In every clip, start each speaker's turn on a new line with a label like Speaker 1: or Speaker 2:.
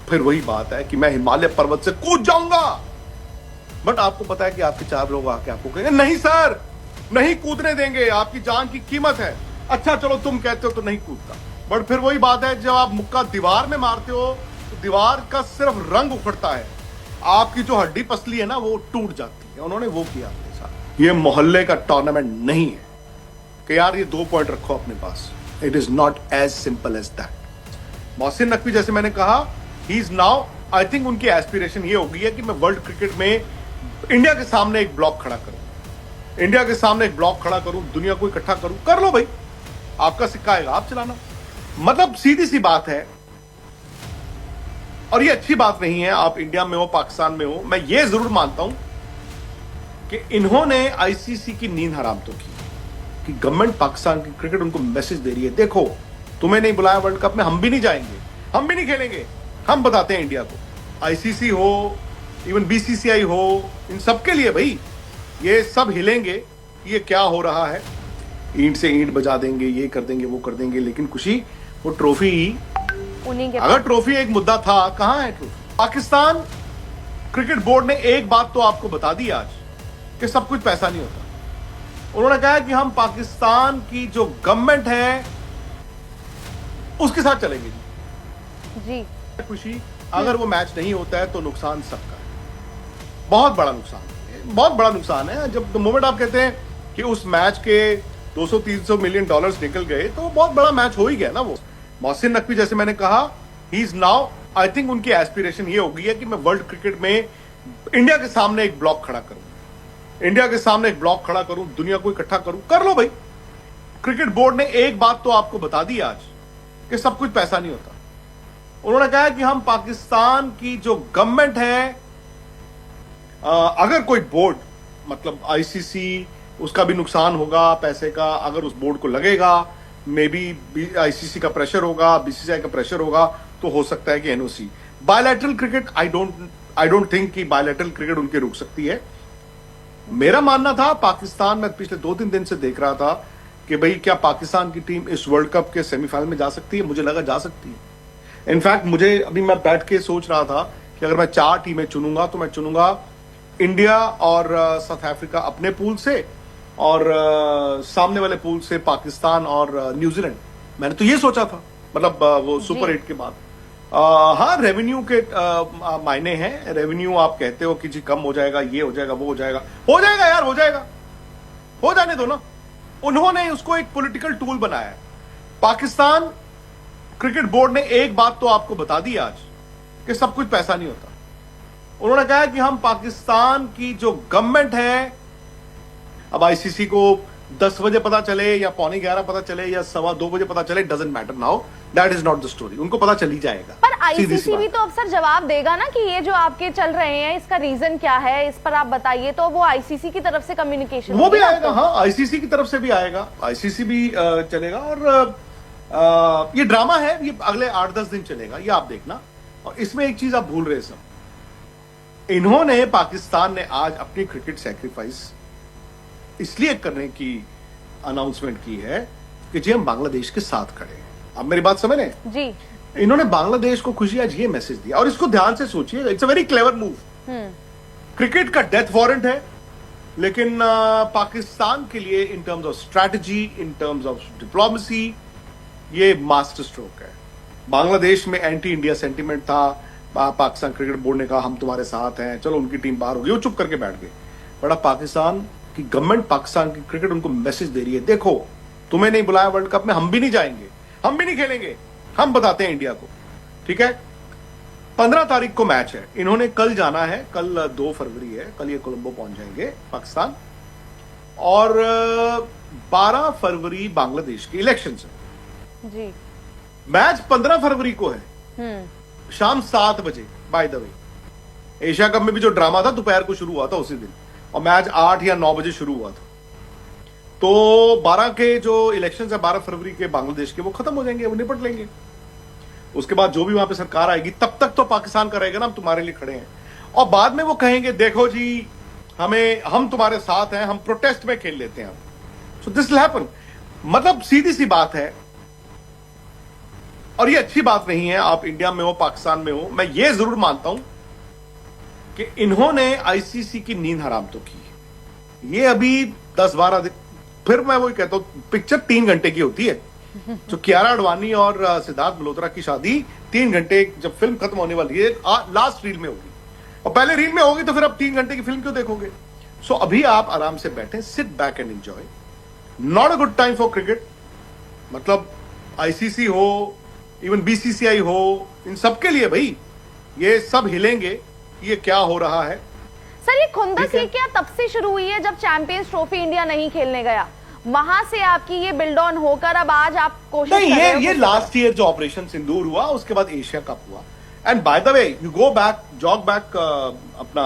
Speaker 1: फिर वही बात है कि मैं हिमालय पर्वत से कूद जाऊंगा, बट आपको पता है कि आपके 4 लोग आके आपको कहेंगे नहीं सर, नहीं कूदने देंगे, आपकी जान की कीमत है। अच्छा चलो तुम कहते हो तो नहीं कूदता, बट फिर वही बात है, जब आप मुक्का दीवार में मारते हो तो दीवार का सिर्फ रंग उखड़ता है, आपकी जो हड्डी पसली है ना वो टूट जाती है। उन्होंने वो किया अपने साथ। ये मोहल्ले का टूर्नामेंट नहीं है कि यार ये 2 पॉइंट रखो अपने पास। It is not as simple as that. Mohsin Naqvi जैसे मैंने कहा, he is now, I think उनकी एस्पिरेशन ये हो गई है कि मैं वर्ल्ड क्रिकेट में इंडिया के सामने एक ब्लॉक खड़ा करूं, इंडिया के सामने एक ब्लॉक खड़ा करूं, दुनिया को इकट्ठा करूं। कर लो भाई, आपका सिक्का आएगा, आप चलाना। मतलब सीधी सी बात है, और ये अच्छी बात नहीं है आप इंडिया में हो पाकिस्तान में हो। मैं ये जरूर मानता हूं कि इन्होंने आईसीसी की नींद हराम तो की कि गवर्नमेंट पाकिस्तान की क्रिकेट उनको मैसेज दे रही है, देखो तुम्हें नहीं बुलाया वर्ल्ड कप में, हम भी नहीं जाएंगे, हम भी नहीं खेलेंगे, हम बताते हैं इंडिया को। आईसीसी हो, इवन बीसीसीआई हो, इन सबके लिए भाई ये सब हिलेंगे, ये क्या हो रहा है, ईंट से ईंट बजा देंगे, ये कर देंगे, वो कर देंगे, लेकिन खुशी वो ट्रॉफी, अगर ट्रॉफी एक मुद्दा था, कहां है ट्रॉफी? पाकिस्तान क्रिकेट बोर्ड ने एक बात तो आपको बता दी आज कि सब कुछ पैसा नहीं होता। उन्होंने कहा कि हम पाकिस्तान की जो गवर्नमेंट है उसके साथ चलेंगे जी। खुशी, अगर वो मैच नहीं होता है तो नुकसान सबका है, बहुत बड़ा नुकसान है, बहुत बड़ा नुकसान है। जब मोमेंट आप कहते हैं कि उस मैच के 200-300 मिलियन डॉलर्स निकल गए तो बहुत बड़ा मैच हो ही गया ना वो। मोहसिन नकवी जैसे मैंने कहा, he is now, I think उनकी एस्पिरेशन ये हो गई है कि मैं वर्ल्ड क्रिकेट में इंडिया के सामने एक ब्लॉक खड़ा करूं, इंडिया के सामने एक ब्लॉक खड़ा करूं, दुनिया को इकट्ठा करूं। कर लो भाई, क्रिकेट बोर्ड ने एक बात तो आपको बता दी आज कि सब कुछ पैसा नहीं होता। उन्होंने कहा कि हम पाकिस्तान की जो गवर्नमेंट है, अगर कोई बोर्ड, मतलब आईसीसी, उसका भी नुकसान होगा पैसे का, अगर उस बोर्ड को लगेगा, मे बी आईसीसी का प्रेशर होगा, बीसीसीआई का प्रेशर होगा, तो हो सकता है कि NOC. Bilateral cricket, I don't think कि बायलैटरल क्रिकेट उनकी रुक सकती है। मेरा मानना था पाकिस्तान, मैं पिछले 2-3 दिन से देख रहा था कि भाई क्या पाकिस्तान की टीम इस वर्ल्ड कप के सेमीफाइनल में जा सकती है? मुझे लगा जा सकती है। इनफैक्ट मुझे अभी, मैं बैठ के सोच रहा था कि अगर मैं 4 टीमें चुनूंगा तो मैं चुनूंगा इंडिया और साउथ अफ्रीका अपने पूल से, और सामने वाले पूल से पाकिस्तान और न्यूजीलैंड। मैंने तो ये सोचा था, मतलब वो सुपर 8 के बाद। हाँ, रेवेन्यू के मायने हैं, रेवेन्यू आप कहते हो कि जी कम हो जाएगा, ये हो जाएगा, वो हो जाएगा, हो जाएगा यार, हो जाएगा, हो जाने दो ना। उन्होंने उसको एक पॉलिटिकल टूल बनाया है। पाकिस्तान क्रिकेट बोर्ड ने एक बात तो आपको बता दी आज कि सब कुछ पैसा नहीं होता। उन्होंने कहा कि हम पाकिस्तान की जो गवर्नमेंट है, अब आईसीसी को 10 बजे पता चले या 11:15 पता चले या 2:15 बजे पता चले, doesn't matter now, that is not the story. उनको पता चल ही जाएगा।
Speaker 2: पर आईसीसी भी तो अफसर जवाब देगा ना कि ये जो आपके चल रहे हैं इसका रीजन क्या है, इस पर आप बताइए। तो वो आईसीसी की तरफ से कम्युनिकेशन
Speaker 1: वो भी आएगा। हाँ, आईसीसी की तरफ से भी आएगा, आईसीसी भी चलेगा। और ये ड्रामा है, ये अगले 8-10 दिन चलेगा, ये आप देखना। और इसमें एक चीज आप भूल रहे सब, इन्होंने, पाकिस्तान ने आज अपनी क्रिकेट सैक्रिफाइस इसलिए करने की अनाउंसमेंट की है कि जी हम बांग्लादेश के साथ खड़े हैं। आप मेरी बात समझ रहे हैं
Speaker 2: जी?
Speaker 1: इन्होंने बांग्लादेश को खुशी आज ये मैसेज दिया, और इसको ध्यान से सोचिए, it's a very clever move. Cricket का डेथ वारंट है, लेकिन पाकिस्तान के लिए in terms of strategy, in terms of diplomacy, ये मास्टर स्ट्रोक है। बांग्लादेश में एंटी इंडिया सेंटिमेंट था, पाकिस्तान क्रिकेट बोर्ड ने कहा हम तुम्हारे साथ हैं, चलो उनकी टीम बाहर होगी, वो चुप करके बैठ गए। बड़ा पाकिस्तान की गवर्नमेंट पाकिस्तान की क्रिकेट उनको मैसेज दे रही है, देखो तुम्हें नहीं बुलाया वर्ल्ड कप में, हम भी नहीं जाएंगे, हम भी नहीं खेलेंगे, हम बताते हैं इंडिया को। ठीक है, 15 तारीख को मैच है, इन्होंने कल जाना है, कल 2 फरवरी है, कल ये कोलंबो पहुंच जाएंगे पाकिस्तान, और 12 फरवरी बांग्लादेश के इलेक्शन है जी। मैच 15 फरवरी को है, शाम 7 बजे। By the way, Asia cup में भी जो ड्रामा था दोपहर को शुरू हुआ था उसी दिन, और मैच 8 या 9 बजे शुरू हुआ था। तो 12 के जो इलेक्शन है 12 फरवरी के बांग्लादेश के, वो खत्म हो जाएंगे, वो निपट लेंगे। उसके बाद जो भी वहां पे सरकार आएगी, तब तक तो पाकिस्तान का रहेगा ना हम तुम्हारे लिए खड़े हैं। और बाद में वो कहेंगे देखो जी हम तुम्हारे साथ हैं, हम प्रोटेस्ट में खेल लेते हैं। So this will happen. मतलब सीधी सी बात है, और ये अच्छी बात नहीं है, आप इंडिया में हो पाकिस्तान में हो, मैं ये जरूर मानता हूं कि इन्होंने आईसीसी की नींद हराम तो की। ये अभी 10-12 दिन, फिर मैं वही कहता हूं, पिक्चर 3 घंटे की होती है। जो कियारा आडवाणी और सिद्धार्थ मल्होत्रा की शादी 3 घंटे, जब फिल्म खत्म होने वाली है लास्ट रील में होगी, और पहले रील में होगी तो फिर अब 3 घंटे की फिल्म क्यों देखोगे? सो अभी आप आराम से बैठे, sit back and enjoy. Not a good time for cricket. मतलब आईसीसी हो, इवन बीसीसीआई हो, इन सबके लिए भाई ये सब हिलेंगे, ये क्या हो रहा है।
Speaker 2: सर, ये खुंदस ये क्या तब से शुरू हुई है जब चैंपियंस ट्रॉफी इंडिया नहीं खेलने गया, वहां से आपकी ये बिल्ड ऑन होकर अब आज आप कोशिश
Speaker 1: नहीं,
Speaker 2: कर रहे हो?
Speaker 1: ये लास्ट ईयर जो ऑपरेशन सिंदूर हुआ, उसके बाद एशिया कप हुआ। And by the way, you go back, jog back, अपना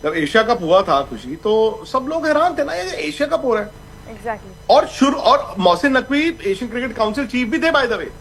Speaker 1: जब एशिया कप हुआ था खुशी, तो सब लोग हैरान थे ना, ये एशिया कप हो रहा है।
Speaker 2: एग्जैक्टली।
Speaker 1: और Mohsin Naqvi Asian cricket council chief भी थे बाय द वे।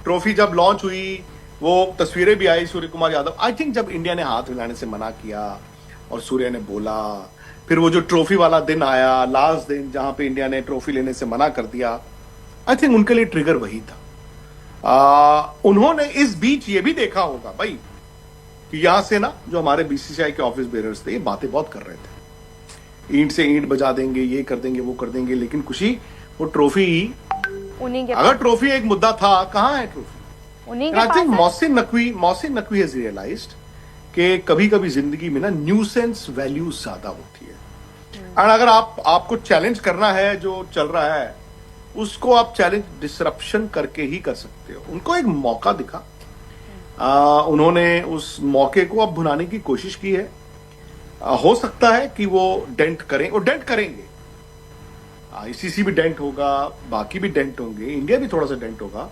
Speaker 1: ट्रॉफी जब लॉन्च हुई, वो तस्वीरें भी आई सूर्य कुमार यादव। आई थिंक जब इंडिया ने हाथ हिलाने से मना किया और सूर्य ने बोला, फिर वो जो ट्रॉफी वाला दिन आया, लास्ट दिन जहां पे इंडिया ने ट्रॉफी लेने से मना कर दिया, आई थिंक उनके लिए ट्रिगर वही था। उन्होंने इस बीच ये भी देखा होगा भाई कि यहां से ना जो हमारे बीसीसीआई के ऑफिस बेरर्स थे, ये बातें बहुत कर रहे थे, ईंट से ईंट बजा देंगे, ये कर देंगे, वो कर देंगे, लेकिन खुशी वो ट्रॉफी,
Speaker 2: उन्हीं के
Speaker 1: अगर ट्रॉफी एक मुद्दा था, कहां है ट्रॉफी?
Speaker 2: उन्हीं के
Speaker 1: आई
Speaker 2: पास
Speaker 1: थिंक
Speaker 2: है।
Speaker 1: मोहसिन नकवी हैज रियलाइज्ड कि कभी कभी जिंदगी में ना न्यूसेंस वैल्यूज ज्यादा होती है। और अगर आपको चैलेंज करना है जो चल रहा है, उसको आप चैलेंज डिसरप्शन करके ही कर सकते हो। उनको एक मौका दिखा, उन्होंने उस मौके को अब भुनाने की कोशिश की है। हो सकता है कि वो डेंट करेंगे। आईसीसी भी डेंट होगा, बाकी भी डेंट होंगे, इंडिया भी थोड़ा सा डेंट होगा।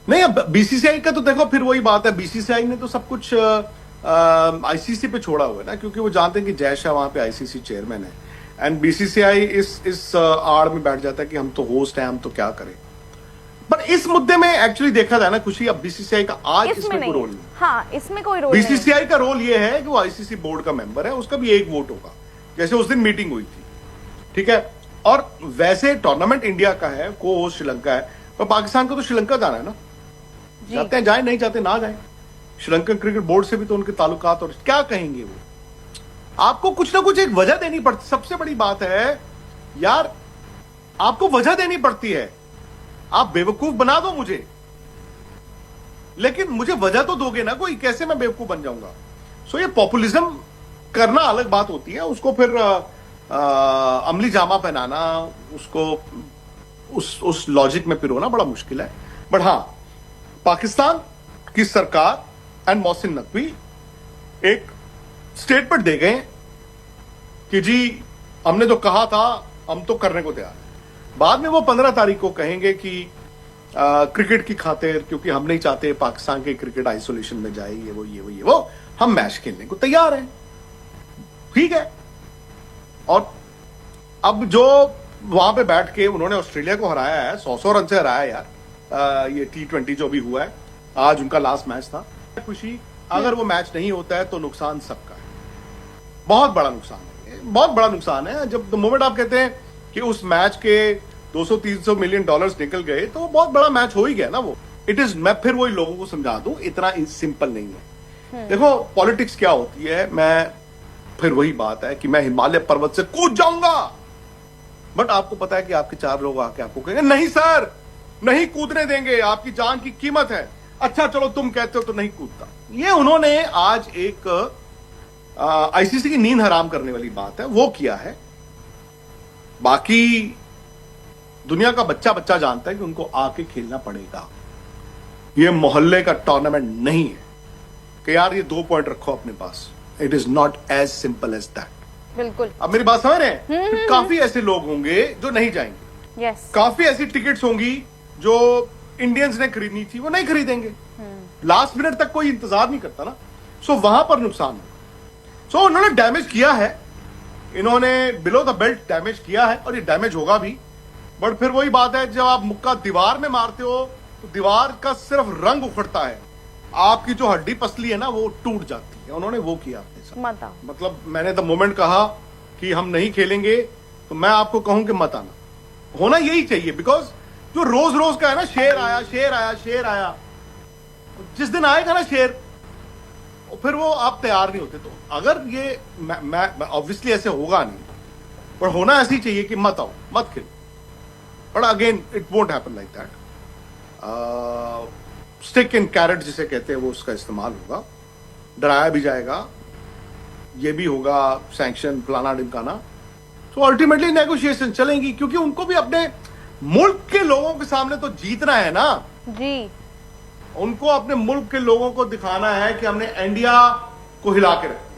Speaker 1: नहीं, अब बीसीसीआई का तो देखो फिर वही बात है, बीसीसीआई ने तो सब कुछ आईसीसी पे छोड़ा हुआ है ना, क्योंकि वो जानते हैं कि जय शाह वहां पे आईसीसी चेयरमैन है, एंड बीसीसीआई इस आड़ में बैठ जाता है कि हम तो होस्ट हैं, हम तो क्या करें। पर इस मुद्दे में एक्चुअली देखा जाए ना खुशी, अब बीसीसीआई का आज इसमें कोई रोल नहीं।
Speaker 2: हाँ, इसमें कोई रोल नहीं।
Speaker 1: बीसीसीआई का रोल ये है कि वो आईसीसी बोर्ड का मेंबर है, उसका भी एक वोट होगा, जैसे उस दिन मीटिंग हुई थी, ठीक है। और वैसे टूर्नामेंट इंडिया का है, को होस्ट श्रीलंका है, पर पाकिस्तान को तो श्रीलंका जाना है ना, जाते हैं जाए, नहीं जाते ना जाए। श्रीलंकन क्रिकेट बोर्ड से भी तो उनके ताल्लुकात, और क्या कहेंगे वो, आपको कुछ ना कुछ एक वजह देनी पड़ती। सबसे बड़ी बात है यार, आपको वजह देनी पड़ती है। आप बेवकूफ बना दो मुझे, लेकिन मुझे वजह तो दोगे ना कोई, कैसे मैं बेवकूफ बन जाऊंगा। सो ये पॉपुलिज्म करना अलग बात होती है, उसको फिर अमली जामा पहनाना, उसको उस लॉजिक में पिरोना बड़ा मुश्किल है। बट हां, पाकिस्तान की सरकार एंड मोहसिन नकवी एक स्टेटमेंट दे गए कि जी हमने जो कहा था हम तो करने को तैयार हैं। बाद में वो 15 तारीख को कहेंगे कि क्रिकेट की खातिर, क्योंकि हम नहीं चाहते पाकिस्तान के क्रिकेट आइसोलेशन में जाए, ये वो हम मैच खेलने को तैयार हैं, ठीक है। और अब जो वहां पे बैठ के उन्होंने ऑस्ट्रेलिया को हराया है, 100 रन से हराया यार, ये T20 जो भी हुआ है, आज उनका लास्ट मैच था। खुशी, अगर वो मैच नहीं होता है तो नुकसान सबका है, बहुत बड़ा नुकसान है, बहुत बड़ा नुकसान है। जब मोमेंट आप कहते हैं कि उस मैच के 200-300 मिलियन डॉलर्स निकल गए, तो बहुत बड़ा मैच हो ही गया ना वो। इट इज, मैं फिर वही लोगों को समझा दूं, इतना सिंपल नहीं है। देखो पॉलिटिक्स क्या होती है, मैं फिर वही बात है कि मैं हिमालय पर्वत से कूद जाऊंगा, बट आपको पता है कि आपके 4 लोग आके आपको कहेंगे नहीं सर, नहीं कूदने देंगे, आपकी जान की कीमत है। अच्छा चलो तुम कहते हो तो नहीं कूदता। ये उन्होंने आज एक आईसीसी की नींद हराम करने वाली बात है, वो किया है। बाकी दुनिया का बच्चा जानता है कि उनको आके खेलना पड़ेगा। ये मोहल्ले का टूर्नामेंट नहीं है कि यार ये 2 पॉइंट रखो अपने पास। It is not as simple as that.
Speaker 2: बिल्कुल।
Speaker 1: अब मेरी बात समझ रहे हैं? काफी ऐसे लोग होंगे जो नहीं जाएंगे।
Speaker 2: यस।
Speaker 1: काफी ऐसी टिकट्स होंगी जो इंडियंस ने खरीदनी थी, वो नहीं खरीदेंगे। लास्ट मिनट तक कोई इंतजार नहीं करता ना, सो वहां पर नुकसान होगा। सो उन्होंने डैमेज किया है, इन्होंने बिलो द बेल्ट डैमेज किया है, और ये डैमेज होगा भी। बट फिर वही बात है, जब आप मुक्का दीवार में मारते हो तो दीवार का सिर्फ रंग उखड़ता है, आपकी जो हड्डी पसली है ना वो टूट जाती है। उन्होंने वो किया अपने साथ। मतलब मैंने द मोमेंट कहा कि हम नहीं खेलेंगे, तो मैं आपको कहूं कि मत आना। होना यही चाहिए, बिकॉज जो रोज रोज का है ना, शेर आया शेर आया शेर आया, जिस दिन आएगा ना शेर, और फिर वो आप तैयार नहीं होते। तो अगर ये मैं ऑब्वियसली ऐसे होगा नहीं, पर होना ऐसी चाहिए कि मत आओ मत खेलो, but again it won't happen like that. Stick in carat जिसे कहते हैं वो उसका इस्तेमाल होगा, डराया भी जाएगा, ये भी होगा सैंक्शन फलाना ढिमकाना। तो अल्टीमेटली नेगोशिएशन चलेंगी, क्योंकि उनको भी अपने मुल्क के लोगों के सामने तो जीतना है ना
Speaker 2: जी।
Speaker 1: उनको अपने मुल्क के लोगों को दिखाना है कि हमने इंडिया को हिला के रखा।